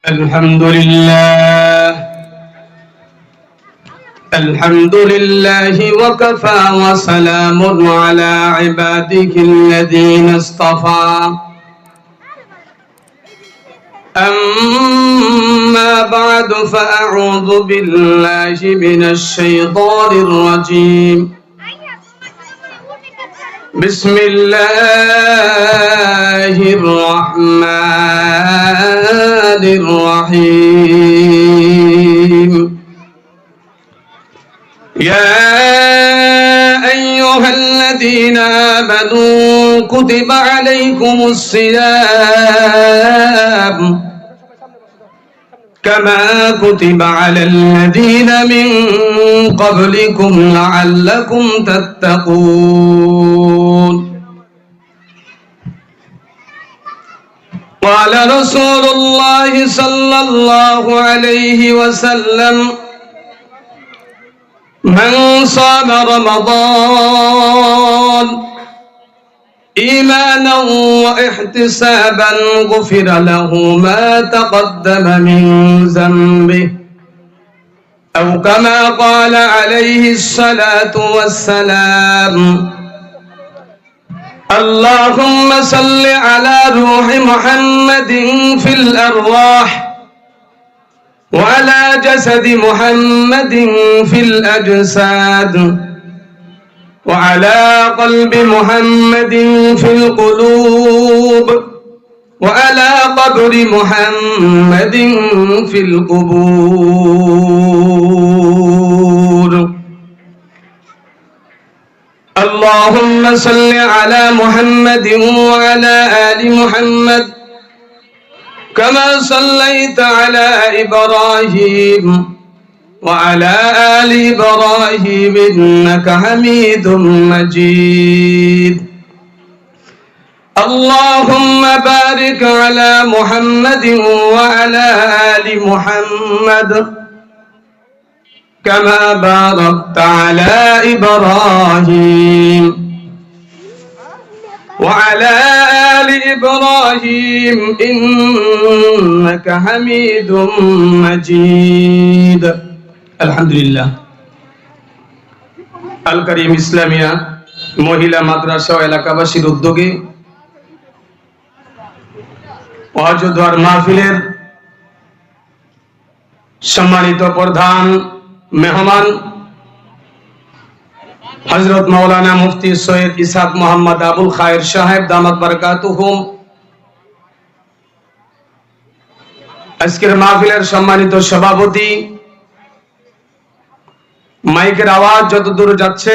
الحمد لله وكفى وسلام على عباده الذين اصطفى أما بعد فأعوذ بالله من الشيطان الرجيم بسم الله الرحمن الرحيم يا أيها الذين آمنوا كتب عليكم الصيام كما كتب على الذين من قبلكم لعلكم تتقون قال رسول الله صلى الله عليه وسلم من صام رمضان إيمانا واحتسابا غفر له ما تقدم من ذنبه أو كما قال عليه الصلاة والسلام اللهم صل على روح محمد في الأرواح وعلى جسد محمد في الأجساد وعلى قلب محمد في القلوب وعلى قبر محمد في القبور اللهم صل على محمد وعلى آل محمد كما صليت على إبراهيم وعلى آل إبراهيم إنك حميد مجيد اللهم بارك على محمد وعلى آل محمد كما باركت على إبراهيم وعلى آل إبراهيم إنك حميد مجيد আলহামদুলিল্লাহ আল করিম ইসলামিয়া মহিলা মাদ্রাসা ও এলাকাবাসীর উদ্যোগে ওয়াজ ও দোয়ার মাহফিলের সম্মানিত প্রধান মেহমান হযরত মাওলানা মুফতি সৈয়দ ইসহাক মোহাম্মদ আবুল খায়ের সাহেব দামাত বারাকাতুহুম, আজকের মাহফিলের সম্মানিত সভাপতি, মাইকের আওয়াজ যত দূর যাচ্ছে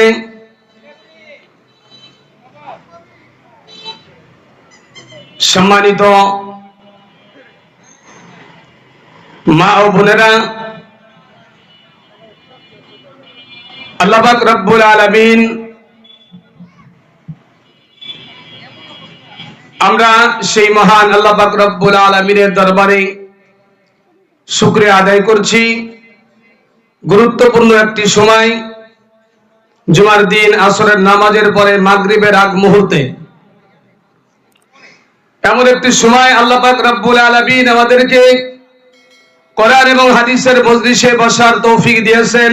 সম্মানিত মা ও বোনেরা, আল্লাহ পাক রব্বুল আলামিন আমরা সেই মহান আল্লাহ পাক রব্বুল আলামিনের দরবারে শুকরিয়া আদায় করছি। গুরুত্বপূর্ণ একটি সময়, জুমার দিন আসরের নামাজের পরে মাগরিবের আগ মুহূর্তে এমন একটি সময় আল্লাহ পাক রব্বুল আলামিন আমাদেরকে কোরআন এবং হাদিসের মজলিসে বসার তৌফিক দিয়েছেন,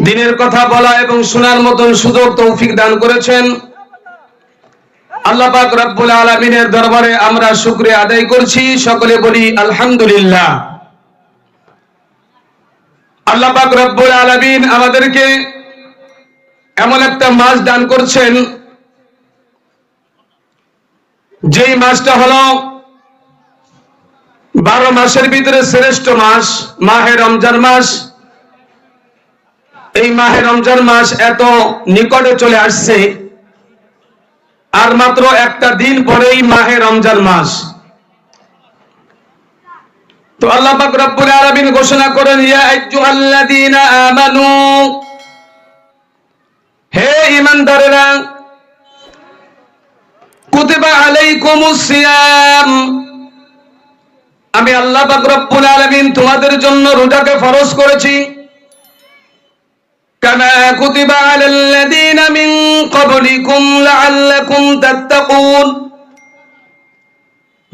দ্বীনের কথা বলা এবং শোনার মতন সুযোগ তৌফিক দান করেছেন। আল্লাহ পাক রব্বুল আলামিনের দরবারে আমরা শুকরিয়া আদায় করছি, সকলে বলি আলহামদুলিল্লাহ। আল্লাহ পাক রব্বুল আলামিন আমাদেরকে এমন একটা মাস দান করছেন, যেই মাসটা হলো 12 মাসের ভিতরে শ্রেষ্ঠ মাস, মাহে রমজান মাস। এই মাহে রমজান মাস এত নিকটে চলে আসছে, আর মাত্র একটা দিন পরেই মাহে রমজান মাস। তো আল্লাহ পাক রব্বুল আলামিন ঘোষণা করেন, ইয়া আইয়ুহাল্লাযীনা আমানু, হে ঈমানদারেরা, কুতিবা আলাইকুমুস সিয়াম, আমি আল্লাহ পাক রব্বুল আলামিন তোমাদের জন্য রোজাকে ফরজ করেছি। কামা কুতিবা আলাল্লাযীনা মিন ক্বাবলিকুম লাআল্লাকুম তাত্তাকুন,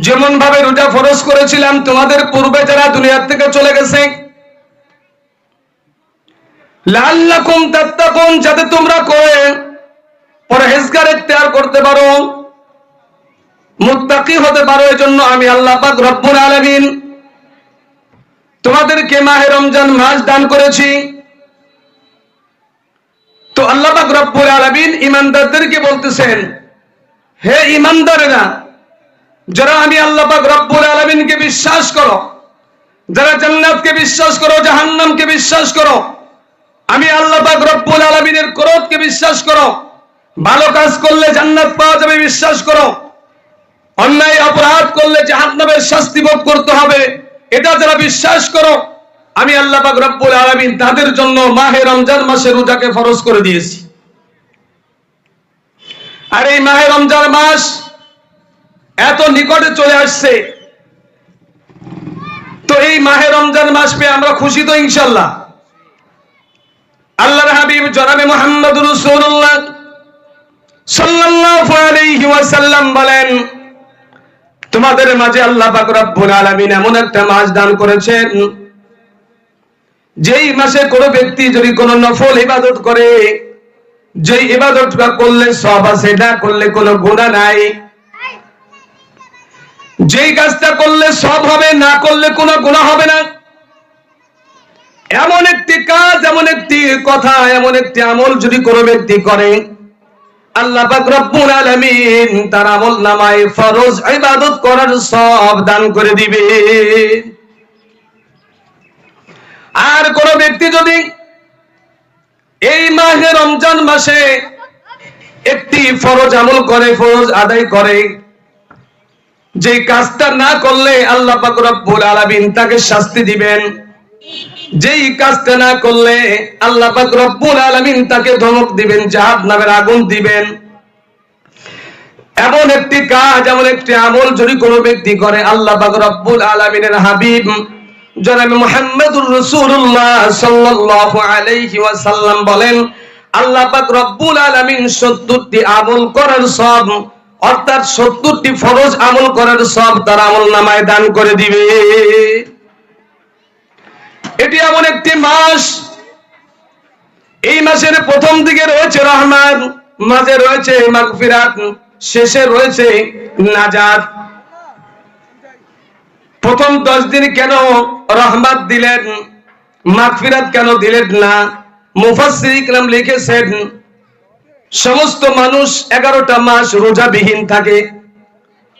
যেমন ভাবে রোজা ফরজ করেছিলাম তোমাদের পূর্বে যারা দুনিয়া থেকে চলে গেছে, লাআল্লাকুম তাত্তাকুন, যাতে তোমরা করে পরহেজগার ইখতিয়ার করতে পারো, মুত্তাকি হতে পারো। এজন্য আমি আল্লাহ পাক রব্বুল আলামিন তোমাদেরকে মাহে রমজান মাস দান করেছি। তো আল্লাহ পাক রব্বুল আলামিন ঈমানদারদেরকে বলতেছেন, হে ঈমানদারেরা, যারা আমি আল্লাহ পাক রব্বুল আলামিনকে বিশ্বাস করো, যারা জান্নাতকে বিশ্বাস করো, জাহান্নামকে বিশ্বাস করো, আমি আল্লাহ পাক রব্বুল আলামিনের ক্রোধকে বিশ্বাস করো, ভালো কাজ করলে জান্নাত পাওয়া যাবে বিশ্বাস করো, অন্যায় অপরাধ করলে জাহান্নামের শাস্তি ভোগ করতে হবে এটা যারা বিশ্বাস করো, আমি আল্লাহ পাক রব্বুল আলামিন তাদের জন্য মাহে রমজান মাসে রোজাকে ফরজ করে দিয়েছি। আর এই মাহে রমজান মাস এত নিকটে চলে আসছে, তো এই মাহে রমজান মাস পেয়ে আমরা খুশি তো ইনশাআল্লাহ। আল্লাহর হাবিব জনাবে মুহাম্মদুর রাসূলুল্লাহ সাল্লাল্লাহু আলাইহি ওয়াসাল্লাম বলেন, তোমাদের মাঝে আল্লাহ পাক রব্বুল আলামিন এমন একটা মাস দান করেছেন, যেই মাসে কোনো ব্যক্তি যদি কোনো নফল ইবাদত করে, যেই ইবাদতটা করলে সওয়াব আছে, না করলে কোনো গুনাহ নাই, যেই কাজটা করলে সওয়াব হবে, না করলে কোনো গুনাহ হবে না, এমন একটি কাজ, এমন একটি কথা, এমন একটি আমল যদি কোনো ব্যক্তি করে, আল্লাহ পাক রব্বুল আলামিন তার আমলনামায় ফরজ ইবাদত করার সওয়াব দান করে দিবে। আর কোন ব্যক্তি যদি এই মাহে রমজান মাসে একটি ফরজ আমল করে, ফরজ আদায় করে, যে কাজটা না করলে আল্লাহ পাক রব্বুল আলামিন তাকে শাস্তি দিবেন, যেই কাজটা না করলে আল্লাহ পাক রব্বুল আলামিন তাকে ধমক দিবেন, জাহান্নামের আগুন দিবেন, এমন একটি কাজ, এমন একটি আমল যদি কোনো ব্যক্তি করে, আল্লাহ পাক রব্বুল আলামিনের হাবিব জনাবে মুহাম্মদুর রাসূলুল্লাহ সাল্লাল্লাহু আলাইহি ওয়াসাল্লাম বলেন, আল্লাহ পাক রব্বুল আলামিন 70টি আমল করার সওয়াব, অর্থাৎ 70টি ফরজ আমল করার সওয়াব তার আমলনামায় দান করে দিবে। এটি এমন একটি মাস, এই মাসের প্রথম দিকে রয়েছে রহমত, মাঝে রয়েছে মাগফিরাত, শেষে রয়েছে নাজাত। প্রথম 10 দিন কেন রহমত দিলেন, মাগফিরাত কেন দিলেন না? মুফাসসির ইকরাম লিখেছেন, সমস্ত মানুষ 11টা মাস রোজাবিহীন থাকে,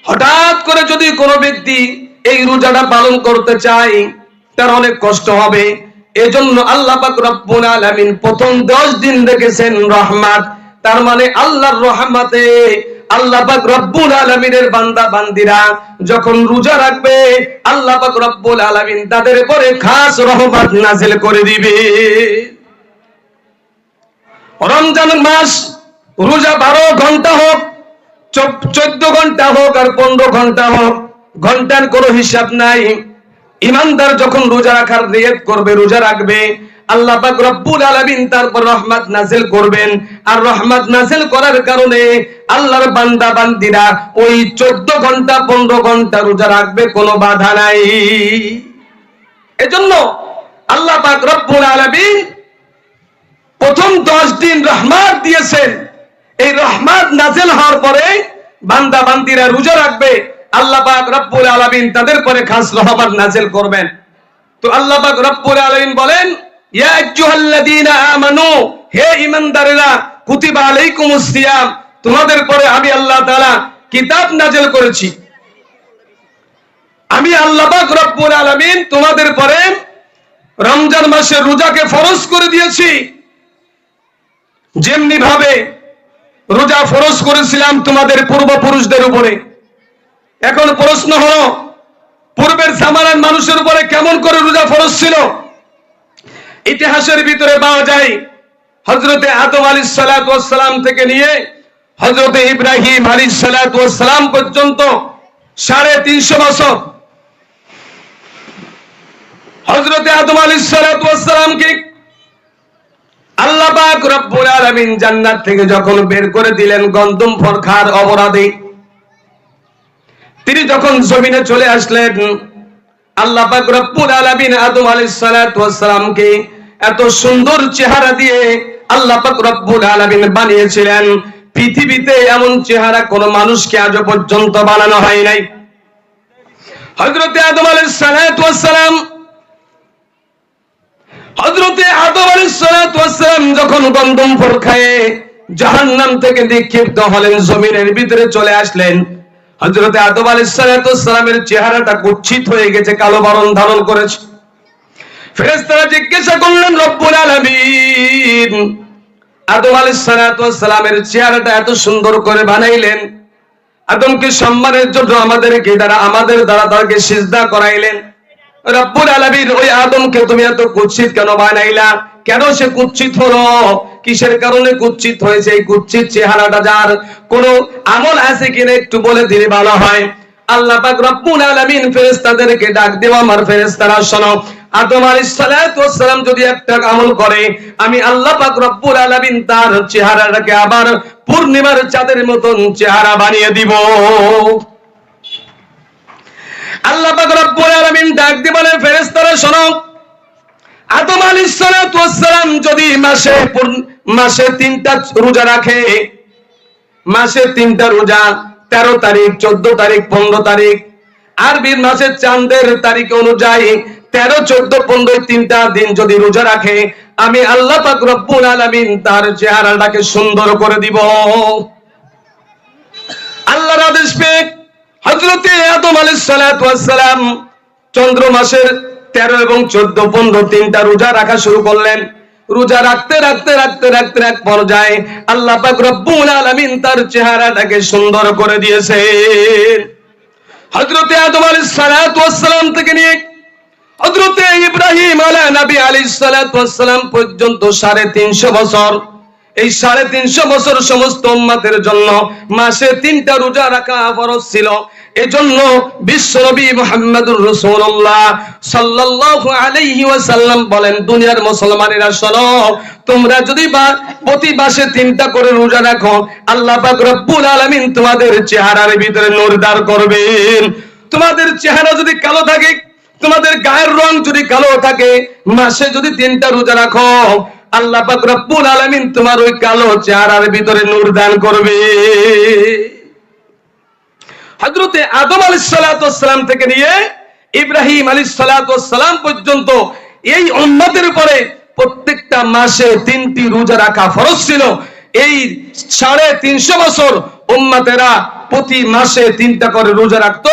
হঠাৎ করে যদি কোনো ব্যক্তি এই রোজাটা পালন করতে চায় তার অনেক কষ্ট হবে। এজন্য আল্লাহ পাক রব্বুল আলামিন প্রথম 10 দিন রেখেছেন রহমত। তার মানে আল্লাহর রহমতে আল্লাহ পাক রব্বুল আলামিনের বান্দা বান্দিরা যখন রোজা রাখবে, আল্লাহ পাক রব্বুল আলামিন তাদের উপরে খাস রহমত নাযিল করে দিবে। রমজান মাস রোজা 12 ঘন্টা হোক, 14 ঘন্টা হোক, আর 15 ঘন্টা হোক, ঘন্টার কোনো হিসাব নাই। ইমানদার যখন রোজা রাখার নিয়ত করবে, রোজা রাখবে, আল্লাহ পাক রব্বুল আলামিন তারপর রহমত নাযিল করবেন। আর রহমত নাযিল করার কারণে আল্লাহর বান্দা বান্দিরা ওই 14 ঘন্টা 15 ঘন্টা রোজা রাখবে, কোনো বাধা নাই। এজন্য আল্লাহ পাক রব্বুল আলামিন প্রথম 10 দিন রহমত দিয়েছেন। এই রহমত নাযিল হওয়ার পরে বান্দা বান্দিরা রোজা রাখবে, আল্লাহ পাক রব্বুল আলামিন তাদের পরে খাস রহমত নাযিল করবেন। তো আল্লাহ পাক রব্বুল আলামিন বলেন, ইয়া আইয়ুহাল্লাযীনা আমানু, হে ঈমানদারেরা, কুতিবা আলাইকুমুস সিয়াম, তোমাদের পরে আমি আল্লাহ তাআলা কিতাব নাযিল করেছি। আমি আল্লাহ পাক রব্বুল আলামিন তোমাদের পরে রমজান মাসে রোজাকে ফরজ করে দিয়েছি। যেমনি ভাবে রোজা ফরজ করেছিলাম তোমাদের পূর্বপুরুষদের উপরে। এখন প্রশ্ন হলো, পূর্বের জামানার মানুষের উপরে কেমন করে রোজা ফরজ ছিল? ইতিহাসের ভিতরে পাওয়া যায়, হযরতে আদম আলাইহিস সালাতু ওয়াস সালাম থেকে নিয়ে হযরতে ইব্রাহিম আলাইহিস সালাতু ওয়াস সালাম পর্যন্ত 350 বছর হযরতে আদম আলাইহিস সালাতু ওয়াস সালামকে আল্লাহ পাক রব্বুল আলামিন জান্নাত থেকে যখন বের করে দিলেন গন্ধম ফল খাওয়ার অপরাধে, তিনি যখন জমিনে চলে আসলেন, আল্লাহ পাক রব্বুল আলামিন আদম আলাইহিস সালাতু ওয়াস সালামকে এত সুন্দর চেহারা দিয়ে আল্লাহ পাক রব্বুল আলামিন বানিয়েছিলেন, পৃথিবীতে এমন চেহারা কোন মানুষকে আজ পর্যন্ত বানানো হয় নাই। হযরতে আদম আলাইহিস সালাতু ওয়াস সালাম যখন গন্ধম ফল খায়ে জাহান্নাম থেকে নিক্ষিপ্ত হলেন, জমিনের ভিতরে চলে আসলেন, হযরতে আদম আলাইহিস সালাতু ওয়াস সালামের চেহারাটা কুৎসিত হয়ে গেছে, কালো বরণ ধারণ করেছে। ফেরেশতারা জিজ্ঞাসা করলেন, রব্বুল আলামিন আদম আলাইহিস সালাতু ওয়াস সালামের চেহারাটা এত সুন্দর করে বানাইলেন, আদমকে সম্মানের জন্য আমাদের দ্বারা তাকে সিজদা করাইলেন, রব্বুল আলামিন ওই আদমকে তুমি এত কুৎসিত কেন বানাইলা? কেন সে কুৎসিত হলো? কিসের কারণে কুৎসিত হয়েছে? এই কুৎসিত চেহারাটা যার কোন আমল আছে কিনা একটু বলে দিলে ভালো হয়। আল্লাহ পাক রব্বুল আলামিন ফেরেশতাদেরকে ডাক দেওয়া, আমার ফেরেশতারা শোনো, আদম আলাইহিস সালাতু ওয়াস সালাম যদি একটা আমল করে, আমি আল্লাহ পাক রব্বুল আলামিন তার চেহারাটাকে আবার পূর্ণিমার চাঁদের মতন চেহারা বানিয়ে দিব। আল্লাহ পাক রব্বুল আলামিন ডাক দিয়ে বলেন, ফেরেশতারা শোনো, আদম আলাইহিস সালাতু ওয়াস সালাম যদি মাসে 3টা রোজা রাখে, মাসে 3টা রোজা, 13 তারিখ, 14 তারিখ, 15 তারিখ, আরবি মাসের চাঁদের তারিখ অনুযায়ী 13, 14, 15 3টা দিন যদি রোজা রাখে, আমি আল্লাহ পাক রব্বুল আলামিন তার চেহারাটাকে সুন্দর করে দিব। আল্লাহর আদেশ পেয়ে হযরতে আদম আলাইহিস সালাতু ওয়াস সালাম চন্দ্র মাসের 13 এবং 14, 15 3টা রোজা রাখা শুরু করলেন। রোজা রাখতে এক পর্যায়ে আল্লাহ পাক রব্বুল আলামিন তার চেহারাটাকে সুন্দর করে দিয়েছেন। হযরতে আদম আলাইহিস সালাতু ওয়াস সালাম থেকে নিয়ে হযরতে ইব্রাহিম আলাইহিস সালাতু ওয়াস সালাম পর্যন্ত 350 বছর, এই 350 বছর সমস্ত উম্মতের জন্য মাসে 3টা রোজা রাখা ফরজ ছিল। এজন্য বিশ্বনবী মুহাম্মদুর রাসূলুল্লাহ সাল্লাল্লাহু আলাইহি ওয়াসাল্লাম বলেন, দুনিয়ার মুসলমানেরা শোনো, তোমরা যদি প্রতি মাসে 3টা করে রোজা রাখো, আল্লাহ পাক রব্বুল আলামিন তোমাদের চেহারার ভিতরে নূর দান করবেন। তোমাদের চেহারা যদি কালো থাকে, তোমাদের গায়ের রং যদি কালো থাকে, মাসে যদি 3টা রোজা রাখো, আল্লাহ পাক রব্বুল আলামিন তোমার ওই কালো চেহারার ভিতরে নূর দান করবে। হযরতে আদম আলাইহিস সালাতু ওয়াস সালাম থেকে নিয়ে ইব্রাহিম আলাইহিস সালাতু ওয়াস সালাম পর্যন্ত এই উম্মতের উপরে প্রত্যেকটা মাসে 3টি রোজা রাখা ফরজ ছিল। এই 350 বছর উম্মতেরা প্রতি মাসে 3টা করে রোজা রাখতো।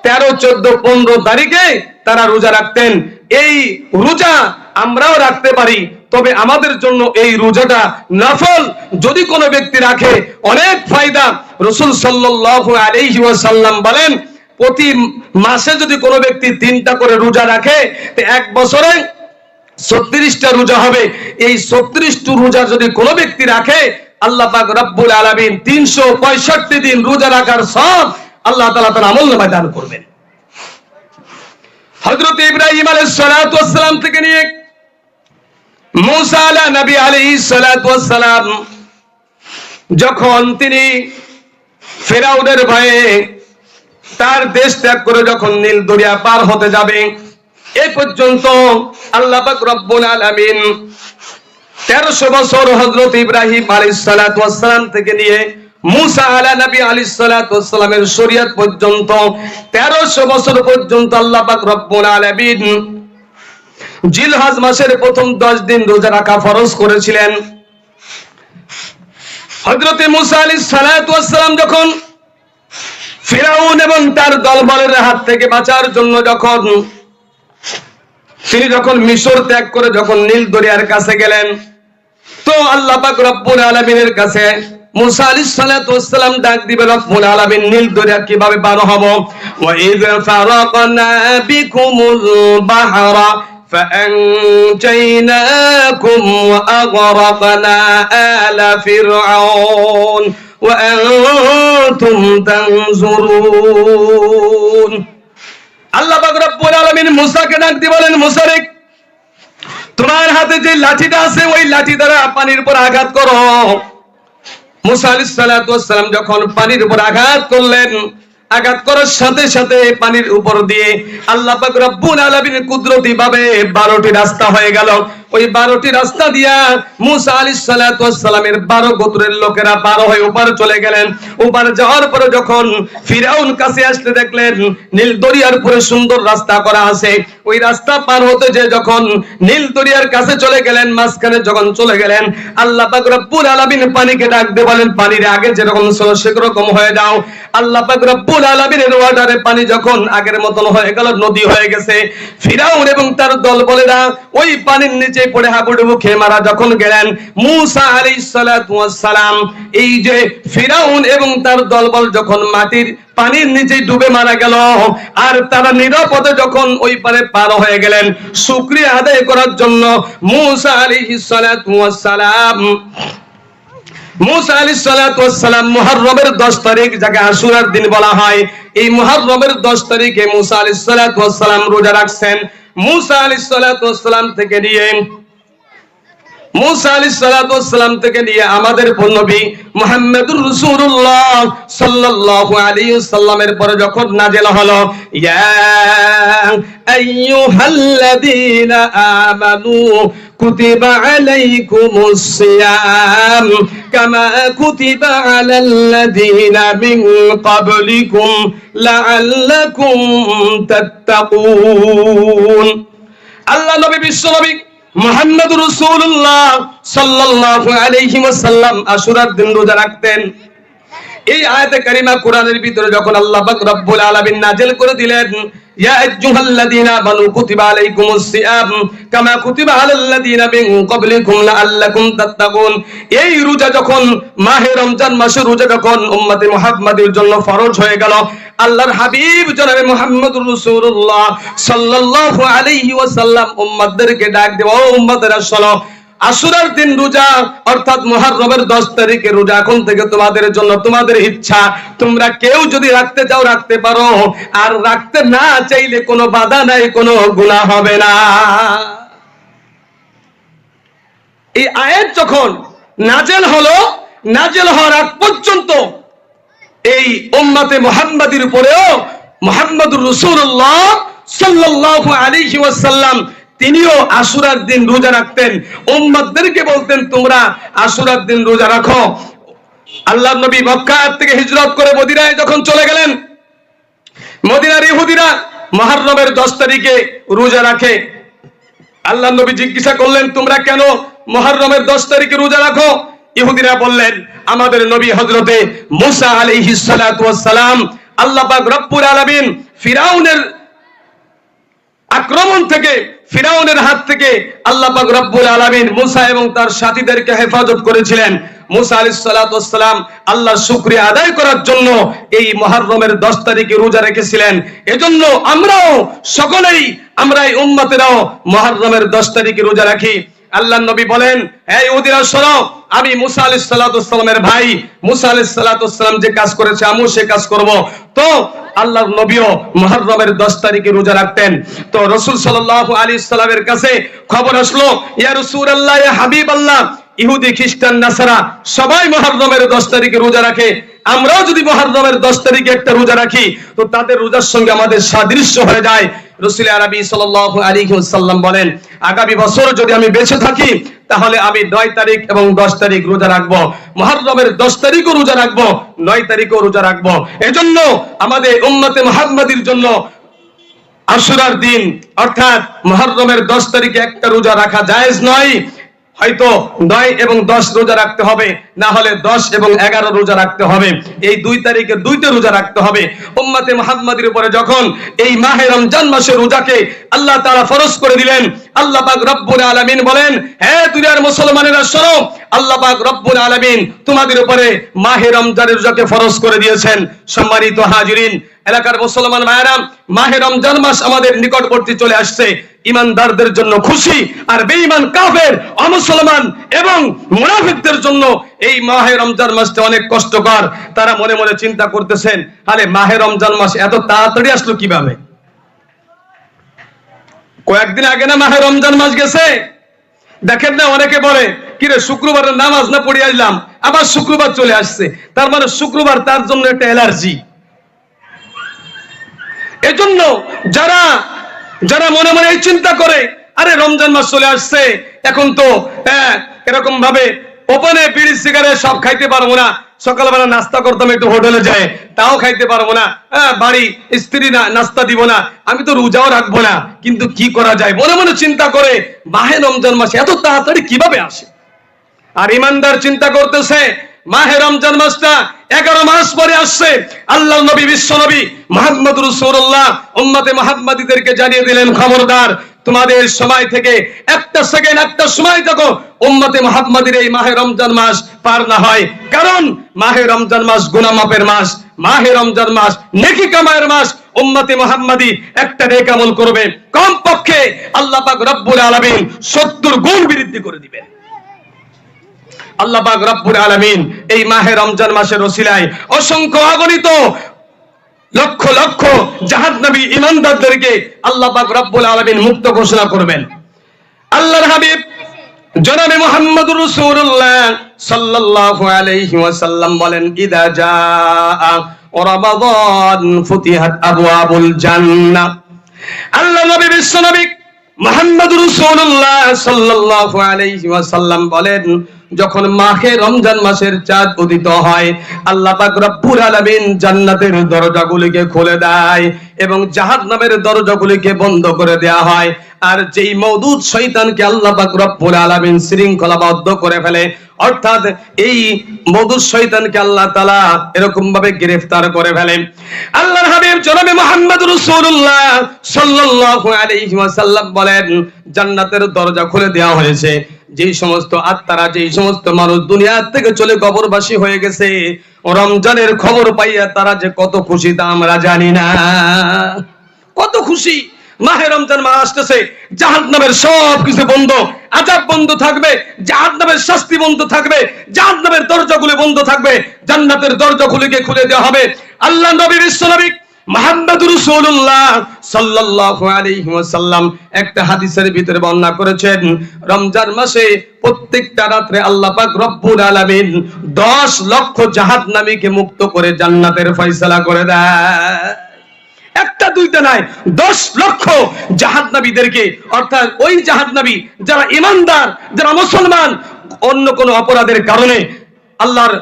13, 14, 15 তারিখে তারা রোজা রাখতেন। এই রোজা আমরাও রাখতে পারি, তবে আমাদের জন্য এই রোজাটা নফল। যদি কোনো ব্যক্তি রাখে অনেক ফায়দা। রাসূল সাল্লাল্লাহু আলাইহি ওয়াসাল্লাম বলেন, প্রতি মাসে যদি কোনো ব্যক্তি 3টা করে রোজা রাখে, তো এক বছরে 36টা রোজা হবে। এই 36টি রোজা যদি কোনো ব্যক্তি রাখে, আল্লাহ পাক রব্বুল আলামিন 365 দিন রোজা রাখার সব আল্লাহ তাআলা তার আমলনামায় দান করবেন। হযরত ইব্রাহিম আলাইহিস সালাতু ওয়াস সালাম থেকে নিয়ে মুসা নবী আলাইহিস সালাতু ওয়াস সালাম যখন তিনি ফিরাউনের ভয়ে তার দেশ ত্যাগ করে যখন নীল দরিয়া পার হতে যাবে, এই পর্যন্ত আল্লাহ পাক রব্বুল আলামিন 1300 বছর হযরত ইব্রাহিম আলাইহিস সালাতু ওয়াস সালাম থেকে নিয়ে মুসা নবী আলাইহিস সালাতু ওয়াস সালামের শরীয়ত পর্যন্ত 1300 বছর পর্যন্ত আল্লাহ পাক রব্বুল আলামিন জিলহজ মাসের প্রথম 10 দিন রোজা রাখা ফরজ করেছিলেন। হযরত মুসা আলাইহিস সালাতু ওয়াস সালাম যখন ফিরাউন এবং তার দলবলের হাত থেকে বাঁচার জন্য তিনি যখন মিশর ত্যাগ করে যখন নীল দরিয়ার কাছে গেলেন, তো আল্লাহ পাক রব্বুল আলামিনের কাছে মুসা আলাইহিস সালাতু ওয়াস সালাম ডাক দিবে, রব্বুল আলামিন নীল দরিয়া কিভাবে পার হব? ওয়া ইয ফারাকনা বিকুমুল বাহরা فأنجيناكم وأغرقنا آل فرعون وأنتم تنظرون। আল্লাহ পাক রব্বুল আলামিন মুসাকে ডাক দিয়ে বলেন, মুসা রে, তোমার হাতে যে লাঠিটা আছে ওই লাঠি দ্বারা পানির উপর আঘাত করো। মুসা আলাইহিস সালাতু ওয়াস সালাম যখন পানির উপর আঘাত করলেন, আঘাত করার সাথে সাথে পানির উপর দিয়ে আল্লাহ পাক রব্বুল আলামিন কুদরতি ভাবে 12টি রাস্তা হয়ে গেল। ওই 12টি রাস্তা দিয়া মুসা আলাইহিস সালাতু ওয়াস সালামের 12 গোত্রের লোকেরা পার হয়ে ওপারে চলে গেলেন। ওপারে যাওয়ার পরে যখন ফিরাউন কাছে আসতে দেখলেন নীল দরিয়ার পুরো সুন্দর রাস্তা করা আছে, ওই রাস্তা পার হতে যে যখন নীল দরিয়ার কাছে চলে গেলেন, মাঝখানে যখন চলে গেলেন, আল্লাহ পাক রব্বুল আলামিন পানিকে ডাক দিয়ে বলেন, পানির আগে যেরকম ছিল সেরকম হয়ে যাও। আল্লাহ পাক রব্বুল আলামিনের ওয়ার্ডারে পানি যখন আগের মতন হয়ে গেল, নদী হয়ে গেছে। ফিরাউন এবং তার দল বলেরা ওই পানির নিচে পড়ে হাবুডুবু খেয়ে মারা যখন গেলেন, মুসা আলাইহিস সালাতু ওয়াস সালাম এই যে ফিরাউন এবং তার দলবল যখন মাটির পানির নিচে ডুবে মারা গেল, আর তারা নিরাপদে যখন ওই পারে পার হয়ে গেলেন, শুকরিয়া আদায় করার জন্য মুসা আলাইহিস সালাতু ওয়াস সালাম মুহররমের 10 তারিখ, যাকে আশুরার দিন বলা হয়, এই মুহররমের 10 তারিখে মুসা আলাইহিস সালাম রোজা রাখছেন। মুসা আলাইহিস সালাম থেকে নিয়ে আমাদের নবী মুহাম্মদুর রাসূলুল্লাহ সাল্লাল্লাহু আলাইহি ওয়াসাল্লামের পরে যখন নাযিল হলো, ইয়া আইয়ুহাল্লাযীনা আমানু কুতিবা আলাইকুমুস সিয়াম কামা কুতিবা আলাল্লাযীনা মিন ক্বাবলিকুম লাআল্লাকুম তাত্তাকুন। আল্লাহ নবী বিশ্বনবী মুহাম্মদুর রাসূলুল্লাহ সাল্লাল্লাহু আলাইহি ওয়াসাল্লাম আশুরার দিন রোজা রাখতেন। এই আয়াতে কারিমা কোরআনের ভিতরে যখন আল্লাহ পাক রব্বুল আলামিন নাযিল করে দিলেন, ইয়া আইয়ুহাল্লাযীনা আমানু কুতিবা আলাইকুমুস সিয়াম কামা কুতিবা আলাল্লাযীনা মিন ক্বাবলিকুম লাআল্লাকুম তাত্তাকুন, এই রোজা যখন মাহে রমজান মাসের রোজা যখন উম্মতে মুহাম্মাদের জন্য ফরজ হয়ে গেল, আল্লাহর হাবিব জনাবে মুহাম্মদুর রাসূলুল্লাহ সাল্লাল্লাহু আলাইহি ওয়াসাল্লাম উম্মতদেরকে ডাক দেব, ও উম্মতেরা শোনো, আশুরার দিন রোজা অর্থাৎ মুহররমের 10 তারিখে রোজা এখন থেকে তোমাদের জন্য, তোমাদের ইচ্ছা, তোমরা কেউ যদি রাখতে চাও রাখতে পারো, আর রাখতে না চাইলে কোনো বাধা নাই, কোনো গুনাহ হবে না। এই আয়াত যখন নাযিল হলো, নাযিল হওয়ার আগ পর্যন্ত এই উম্মতে মুহাম্মাদের উপরেও মুহাম্মদুর রাসূলুল্লাহ সাল্লাল্লাহু আলাইহি ওয়াসাল্লাম তিনিও আশুরার দিন রোজা রাখতেন। উম্মতদেরকে বলতেন তোমরা আশুরার দিন রোজা রাখো। আল্লাহর নবী মক্কা থেকে হিজরত করে মদিনায় যখন চলে গেলেন, মদিনার ইহুদিরা মুহররমের 10 তারিখে রোজা রাখে। আল্লাহর নবী জিজ্ঞাসা করলেন, তোমরা কেন মুহররমের 10 তারিখে রোজা রাখো? ইহুদিরা বললেন, আমাদের নবী হযরতে মুসা আলাইহিস সালাতু ওয়াস সালাম আল্লাহ পাক রব্বুল আলামিন ফিরাউনের আক্রমণ থেকে, ফিরাউনের হাত থেকে আল্লাহ পাক রব্বুল আলামিন মুসা এবং তার সাথীদেরকে হেফাজত করেছিলেন। মুসা আলাইহিস সালাতু ওয়াস সালাম আল্লাহর শুকরিয়া আদায় করার জন্য এই মুহররমের 10 তারিখে রোজা রেখেছিলেন। এজন্য আমরাও সকলেই, আমরা এই উম্মতেরাও মুহররমের 10 তারিখে রোজা রাখি। আল্লাহর নবী বলেন, হে ইহুদিরা শোনো, আমি মুসা আলাইহিস সালাতু ওয়াস সালামের ভাই, মুসা আলাইহিস সালাতু ওয়াস সালাম যে কাজ করেছে আমিও সে কাজ করব। তো আল্লাহর নবীও মুহররমের 10 তারিখে রোজা রাখতেন। তো রাসূল সাল্লাল্লাহু আলাইহি সাল্লামের কাছে খবর আসলো, ইয়া রাসূলুল্লাহ, ইয়া হাবিবাল্লাহ, ইহুদি খ্রিস্টান নাসারা সবাই মুহররমের 10 তারিখে রোজা রাখে, আমরাও যদি মুহররমের 10 তারিখে একটা রোজা রাখি তো তাদের রোজার সঙ্গে আমাদের সাদৃশ্য হয়ে যায়। রাসূল আরবি সাল্লাল্লাহু আলাইহি ওয়াসাল্লাম বলেন, আগামী বছর যদি আমি বেঁচে থাকি তাহলে আমি 9 তারিখ এবং 10 তারিখ রোজা রাখবো, মুহররমের 10 তারিখও রোজা রাখবো, 9 তারিখও রোজা রাখবো। এজন্য আমাদের উম্মতে মুহাম্মাদির জন্য আশুরার দিন অর্থাৎ মুহররমের 10 তারিখে একটা রোজা রাখা জায়েজ নয়। হয়তো 9 এবং 10 রোজা রাখতে হবে, না হলে 10 এবং 11 রোজা রাখতে হবে। এই 2 তারিখে 2টা রোজা রাখতে হবে। উম্মতে মুহাম্মাদের উপরে যখন এই মাহে রমজান মাসের রোজাকে আল্লাহ তাআলা ফরজ করে দিলেন, আল্লাহ পাক রব্বুল আলামিন বলেন, হে দুনিয়ার মুসলমানেরা শোনো, আল্লাহ পাক রব্বুল আলামিন তোমাদের উপরে মাহে রমজানের রোজাকে ফরজ করে দিয়েছেন। সম্মানিত হাজিরিন, এলাকার মুসলমান ভাইরা, মাহে রমজান মাস আমাদের নিকটবর্তী চলে আসছে। ইমানদারদের জন্য খুশি, আর বেঈমান কাফের অমুসলমান এবং মুনাফিকদের জন্য এই মাহে রমজান মাসটা অনেক কষ্টকর। তারা মনে মনে চিন্তা করতেছেন, আরে মাহে রমজান মাস এত তাড়াতাড়ি আসলো কিভাবে? কয়েকদিন আগে না মাহে রমজান মাস গেছে। দেখেন না, অনেকে বলে কিরে শুক্রবারের নামাজ না পড়ে আসলাম, আবার শুক্রবার চলে আসছে, তার মানে শুক্রবার তার জন্য একটা অ্যালার্জি। এজন্য যারা যারা মনে মনে এই চিন্তা করে, আরে রমজান মাস চলে আসছে, এখন তো এরকম ভাবে ওপেনে বিড়ি সিগারেট সব খাইতে পারবো না, সকালবেলা নাস্তা করতাম একটু হোটেলে যায়, তাও খাইতে পারবো না, বাড়ি স্ত্রী নাস্তা দিব না, আমি তো রোজাও রাখবো না, কিন্তু কি করা যায় মনে মনে চিন্তা করে মাহে রমজান মাস এত তাড়াতাড়ি কিভাবে আসে। আর ইমানদার চিন্তা করতেছে মাহে রমজান মাসটা 11 মাস পরে আসছে। আল্লাহ নবী বিশ্ব নবী মুহাম্মদ রাসূলুল্লাহ উম্মতে মুহাম্মাদীদেরকে জানিয়ে দিলেন, খবরদার তোমাদের সময় থেকে একটা সেকেন্ড একটা সময় দেখো উম্মতে মুহাম্মাদীর এই মাহে রমজান মাস পার না হয়। কারণ মাহে রমজান মাস গুনাহ মাফের মাস, মাহে রমজান মাস নেকি কামায়ের মাস। উম্মতে মুহাম্মাদী একটা নেক আমল করবে, কমপক্ষে আল্লাহ পাক রব্বুল আলামিন 70 গুণ বৃদ্ধি করে দিবেন। আল্লাহ পাক রব্বুল আলামিন এই মাহে রমজান মাসের ওসিলায় অসংখ্য অগণিত লক্ষ লক্ষ জাহান্নামী ঈমানদারদেরকে আল্লাহ পাক রব্বুল আলামিন মুক্ত ঘোষণা করবেন। আল্লাহর হাবিব জনাবে মুহাম্মদুর রাসূলুল্লাহ সাল্লাল্লাহু আলাইহি ওয়াসাল্লাম বলেন, ইদা জাআ রমাদান ফুতিহাত আবওয়াবুল জান্নাহ। আল্লাহ নবী বিশ্ব নবী মুহাম্মদুর রাসূলুল্লাহ সাল্লাল্লাহু আলাইহি ওয়াসাল্লাম বলেন, যখন মাহে রমজান মাসের চাঁদ উদিত হয় আল্লাহ পাক রব্বুল আলামিন জান্নাতের দরজাগুলিকে খুলে দেয় এবং জাহান্নামের দরজাগুলিকে বন্ধ করে দেয়া হয়। আর যেই মওদুদ শয়তানকে আল্লাহ পাক রব্বুল আলামিন শৃঙ্খলাবদ্ধ করে ফেলে, অর্থাৎ এই মওদুদ শয়তানকে আল্লাহ তাআলা এরকম ভাবে গ্রেফতার করে ফেলেন। আল্লাহর হাবিব জনাবে মুহাম্মদুর রাসূলুল্লাহ সাল্লাল্লাহু আলাইহি ওয়াসাল্লাম বলেন, জান্নাতের দরজা খুলে দেওয়া হয়েছে। যেই সমস্ত আত্মারা, যেই সমস্ত মানুষ দুনিয়া থেকে চলে কবরবাসী হয়ে গেছে, রমজানের খবর পাইয়া তারা যে কত খুশি তা আমরা জানি না। কত খুশি, মাহে রমজান মাস আসতেছে, জাহান্নামের সব কিছু বন্ধ, আযাব বন্ধ থাকবে, জাহান্নামের শাস্তি বন্ধ থাকবে, জাহান্নামের দরজাগুলো বন্ধ থাকবে, জান্নাতের দরজাগুলোকে খুলে দেওয়া হবে। আল্লাহ নবী বিশ্ব নবী মুহাম্মদুর রাসূলুল্লাহ সাল্লাল্লাহু আলাইহি ওয়াসাল্লাম একটা হাদিসের ভিতরে বর্ণনা করেছেন, রমজান মাসে প্রত্যেকটা রাতে আল্লাহ পাক রব্বুল আলামিন 10 লক্ষ জাহান্নামীকে মুক্ত করে জান্নাতের ফয়সালা করে দেয়। একটা দুইটা নাই, 10 লক্ষ জাহান্নামীদেরকে, অর্থাৎ ওই জাহান্নামী যারা ঈমানদার, যারা মুসলমান, অন্য কোন অপরাধের কারণে, আল্লাহর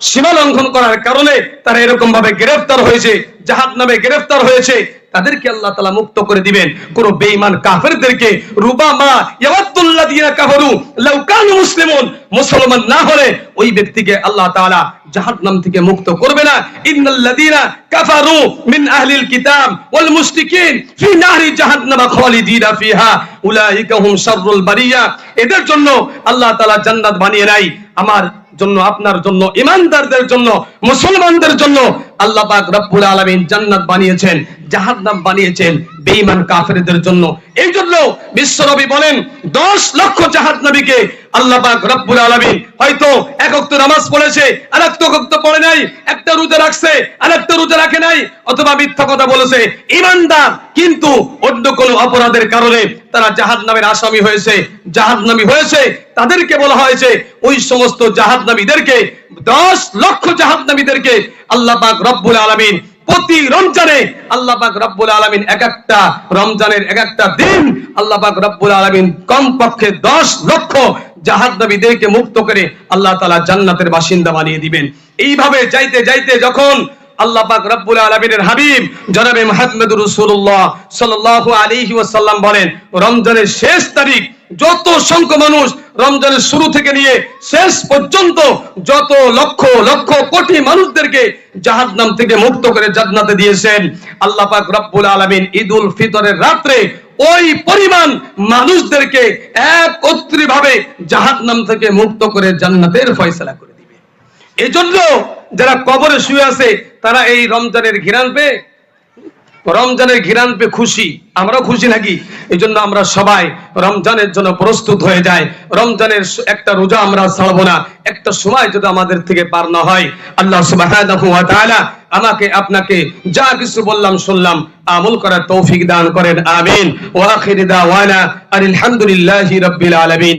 সীমা লঙ্ঘন করার কারণে তারা এরকম ভাবে গ্রেফতার হয়েছে, জাহান্নামে গ্রেফতার হয়েছে, তাদেরকে আল্লাহ তাআলা মুক্ত করে দিবেন। কোন বেঈমান কাফেরদেরকে রুবামা ইয়াওয়াদুল্লাযিনা কাফারু লাউ কানু মুসলিমুন, মুসলমান না হলে ওই ব্যক্তিকে আল্লাহ তাআলা জাহান্নাম থেকে মুক্ত করবে না। ইন্নাল্লাযিনা কাফারু মিন আহলিল কিতাব ওয়াল মুশরিকিন ফি নাহরি জাহান্নাম খালিদিনা ফিহা উলাইকা হুম শাররুল বারিয়া। এদের জন্য আল্লাহ তাআলা জান্নাত বানিয়ে নাই, আমার জন্য, আপনার জন্য, ঈমানদারদের জন্য, মুসলমানদের জন্য আল্লাহ পাক রব্বুল আলামিন জান্নাত বানিয়েছেন, জাহান্নাম বানিয়েছেন বেঈমান কাফেরদের জন্য। এই জন্য বিশ্বনবী বলেন 10 লক্ষ জাহান্নামীকে আল্লাহ পাক রব্বুল আলামিন হয়তো এক ওয়াক্ত নামাজ পড়েছে, আরেকটা ওয়াক্ত পড়ে নাই, একটা রোজা রাখছে, আরেকটা রোজা রাখে নাই, অথবা মিথ্যা কথা বলেছে, ঈমানদার কিন্তু অন্য কোনো অপরাধের কারণে তারা জাহান্নামের আসামি হয়েছে, জাহান্নামী হয়েছে, তাদেরকে বলা হয়েছে ওই সমস্ত জাহান্নামীদেরকে, 10 লক্ষ জাহান্নামীদেরকে আল্লাহ পাক রব্বুল আলামিন প্রতি রমজানে আল্লাহ পাক রব্বুল আলামিন এক একটা রমজানের এক একটা দিন আল্লাহ পাক রব্বুল আলামিন কমপক্ষে 10 লক্ষ জাহান্নামীদেরকে মুক্ত করে আল্লাহ তাআলা জান্নাতের বাসিন্দা বানিয়ে দিবেন। এইভাবে যাইতে যাইতে যখন আল্লাহ পাক রব্বুল আলামিনের হাবিব জনাবে মুহাম্মদুর রাসূলুল্লাহ সাল্লাল্লাহু আলাইহি ওয়াসাল্লাম বলেন, রমজানের শেষ তারিখ যত সংখ্যক মানুষ রমজানের শুরু থেকে নিয়ে শেষ পর্যন্ত যত লক্ষ লক্ষ কোটি মানুষদেরকে জাহান্নাম থেকে মুক্ত করে জান্নাতে দিয়েছেন, আল্লাহ পাক রব্বুল আলামিন ঈদুল ফিতরের রাতে ওই পরিমাণ মানুষদেরকে একত্রিতভাবে জাহান্নাম থেকে মুক্ত করে জান্নাতের ফয়সালা করে দিবে। এজন্য যারা কবরে শুয়ে আছে তারা এই রমজানের ঘিরান পেয়ে, রমজানের ঘিরান পেয়ে খুশি, আমরাও খুশি নাকি? এই জন্য আমরা সবাই রমজানের জন্য প্রস্তুত হয়ে যাই। রমজানের একটা রোজা আমরা ছাড়বো না, একটা সময় যদি আমাদের থেকে পার না হয়, আল্লাহ সুবহানাহু ওয়া তাআলা আমাকে আপনাকে যা কিছু বললাম শুনলাম আমল করার তৌফিক দান করেন, আমিন। ওয়া আখিরু দাওয়ানা আলহামদুলিল্লাহি রাব্বিল আলামিন।